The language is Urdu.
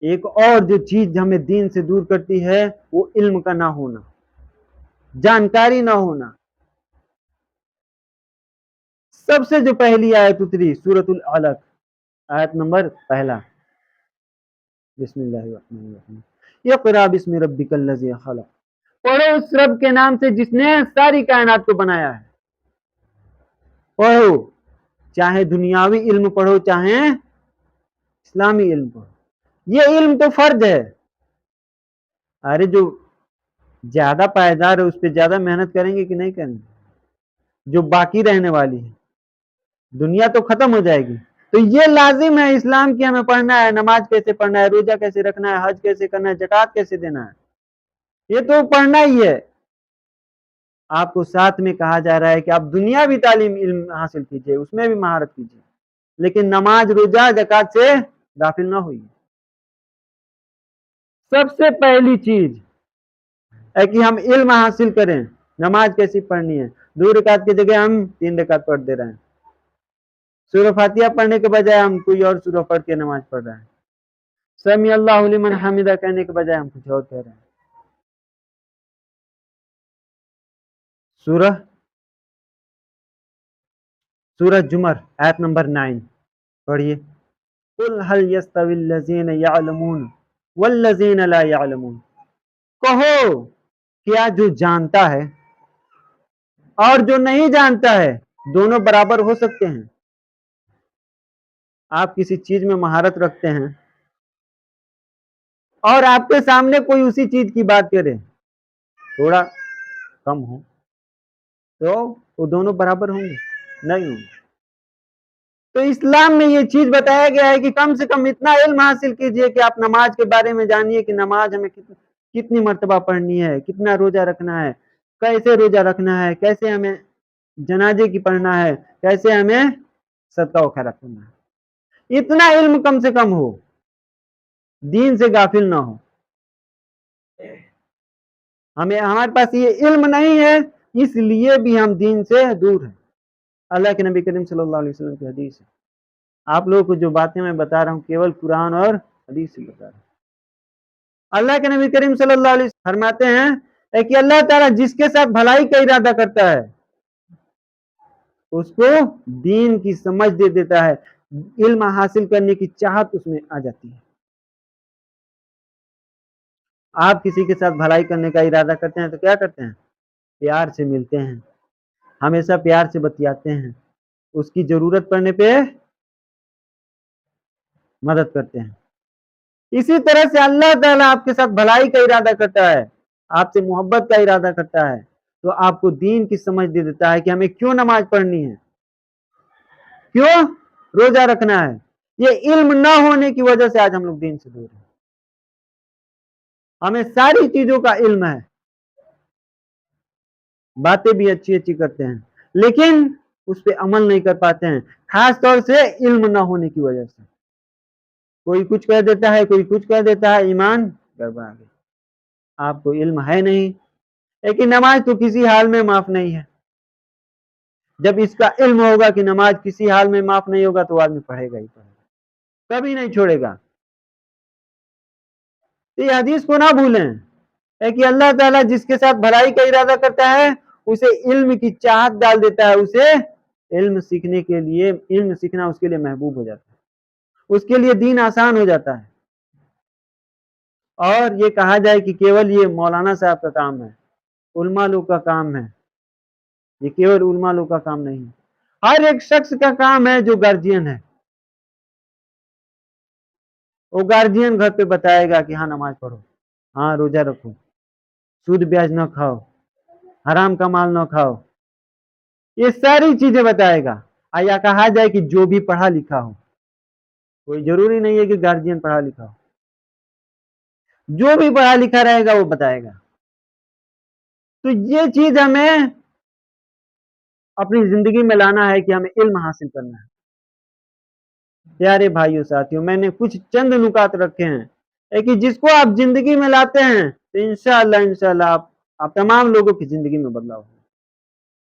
ایک اور جو چیز ہمیں دین سے دور کرتی ہے وہ علم کا نہ ہونا، جانکاری نہ ہونا۔ سب سے جو پہلی آیت اتری سورۃ العلق، آیت نمبر پہلا، بسم اللہ الرحمن الرحیم، اقرأ بسم ربک الذی خلق، پڑھو اس رب کے نام سے جس نے ساری کائنات کو بنایا ہے۔ پڑھو، چاہے دنیاوی علم پڑھو چاہے اسلامی علم پڑھو، یہ علم تو فرض ہے۔ ارے جو زیادہ پائیدار ہے اس پہ زیادہ محنت کریں گے کہ نہیں کریں گے؟ جو باقی رہنے والی ہے، دنیا تو ختم ہو جائے گی، تو یہ لازم ہے اسلام کی ہمیں پڑھنا ہے، نماز کیسے پڑھنا ہے، روزہ کیسے رکھنا ہے، حج کیسے کرنا ہے، زکوٰۃ کیسے دینا ہے، یہ تو پڑھنا ہی ہے۔ آپ کو ساتھ میں کہا جا رہا ہے کہ آپ دنیاوی تعلیم علم حاصل کیجئے، اس میں بھی مہارت کیجئے، لیکن نماز روزہ زکوٰۃ سے غافل نہ ہوئیے۔ سب سے پہلی چیز ہے کہ ہم علم حاصل کریں، نماز کیسی پڑھنی ہے۔ 2 رکعت کی جگہ ہم 3 رکعت پڑھ دے رہے ہیں، سورہ فاتحہ پڑھنے کے بجائے ہم کوئی اور سورہ پڑھ کے نماز پڑھ رہے ہیں، سمیع اللہ لمن حمدہ کہنے کے بجائے ہم کچھ اور کہہ رہے ہیں۔ سورہ زمر آیت نمبر 9 پڑھیے، قل هل يستوي الذين يعلمون والذين لا يعلمون، کہو کیا جو جانتا ہے اور جو نہیں جانتا ہے دونوں برابر ہو سکتے ہیں؟ آپ کسی چیز میں مہارت رکھتے ہیں اور آپ کے سامنے کوئی اسی چیز کی بات کرے تھوڑا کم ہو تو وہ دونوں برابر ہوں گے؟ نہیں ہوں گے۔ تو اسلام میں یہ چیز بتایا گیا ہے کہ کم سے کم اتنا علم حاصل کیجئے کہ آپ نماز کے بارے میں جانیے کہ نماز ہمیں کتنی مرتبہ پڑھنی ہے، کتنا روزہ رکھنا ہے، کیسے روزہ رکھنا ہے، کیسے ہمیں جنازے کی پڑھنا ہے، کیسے ہمیں صدقہ و خیرات کرنا ہے۔ اتنا علم کم سے کم ہو، دین سے غافل نہ ہو۔ ہمارے پاس یہ علم نہیں ہے، اس لیے بھی ہم دین سے دور ہیں۔ اللہ کے نبی کریم صلی اللہ علیہ وسلم کی حدیث ہے، آپ لوگوں کو جو باتیں میں بتا رہا ہوں کیول قرآن اور حدیث سے بتا رہا ہوں۔ اللہ کے نبی کریم صلی اللہ علیہ وسلم فرماتے ہیں کہ اللہ تعالیٰ جس کے ساتھ بھلائی کا ارادہ کرتا ہے اس کو دین کی سمجھ دے دیتا ہے، علم حاصل کرنے کی چاہت اس میں آ جاتی ہے۔ آپ کسی کے ساتھ بھلائی کرنے کا ارادہ کرتے ہیں تو کیا کرتے ہیں؟ پیار سے ملتے ہیں، ہمیشہ پیار سے بتیاتے ہیں، اس کی ضرورت پڑنے پہ مدد کرتے ہیں۔ اسی طرح سے اللہ تعالیٰ آپ کے ساتھ بھلائی کا ارادہ کرتا ہے، آپ سے محبت کا ارادہ کرتا ہے تو آپ کو دین کی سمجھ دے دیتا ہے کہ ہمیں کیوں نماز پڑھنی ہے، کیوں روزہ رکھنا ہے۔ یہ علم نہ ہونے کی وجہ سے آج ہم لوگ دین سے دور ہیں۔ ہمیں ساری چیزوں کا علم ہے، باتیں بھی اچھی اچھی کرتے ہیں لیکن اس پہ عمل نہیں کر پاتے ہیں، خاص طور سے علم نہ ہونے کی وجہ سے۔ کوئی کچھ کہہ دیتا ہے، کوئی کچھ کہہ دیتا ہے، ایمان گڑبڑا گیا۔ آپ کو علم ہے نہیں، لیکن نماز تو کسی حال میں معاف نہیں ہے۔ جب اس کا علم ہوگا کہ نماز کسی حال میں معاف نہیں ہوگا تو آدمی پڑھے گا ہی پڑھے گا، کبھی نہیں چھوڑے گا۔ یہ حدیث کو نہ بھولیں کہ اللہ تعالیٰ جس کے ساتھ بھلائی کا ارادہ کرتا ہے اسے علم کی چاہت ڈال دیتا ہے، اسے علم سیکھنے کے لیے، علم سیکھنا اس کے لیے محبوب ہو جاتا ہے، اس کے لیے دین آسان ہو جاتا ہے۔ اور یہ کہا جائے کہ کیول یہ مولانا صاحب کا کام ہے، علماء لوگ کا کام ہے، یہ کیول علماء لوگ کا کام نہیں ہے، ہر ایک شخص کا کام ہے جو گارجین ہے۔ وہ گارجین گھر پہ بتائے گا کہ ہاں نماز پڑھو، ہاں روزہ رکھو، سود بیاج نہ کھاؤ، حرام کا مال نہ کھاؤ، یہ ساری چیزیں بتائے گا۔ یا کہا جائے کہ جو بھی پڑھا لکھا ہو، کوئی ضروری نہیں ہے کہ گارجین پڑھا لکھا ہو، جو بھی پڑھا لکھا رہے گا وہ بتائے گا۔ تو یہ چیز ہمیں اپنی زندگی میں لانا ہے کہ ہمیں علم حاصل کرنا ہے۔ پیارے بھائیوں ساتھیوں، میں نے کچھ چند نکات رکھے ہیں کہ جس کو آپ زندگی میں لاتے ہیں تو انشاءاللہ آپ تمام لوگوں کی زندگی میں بدلاؤ ہوگا۔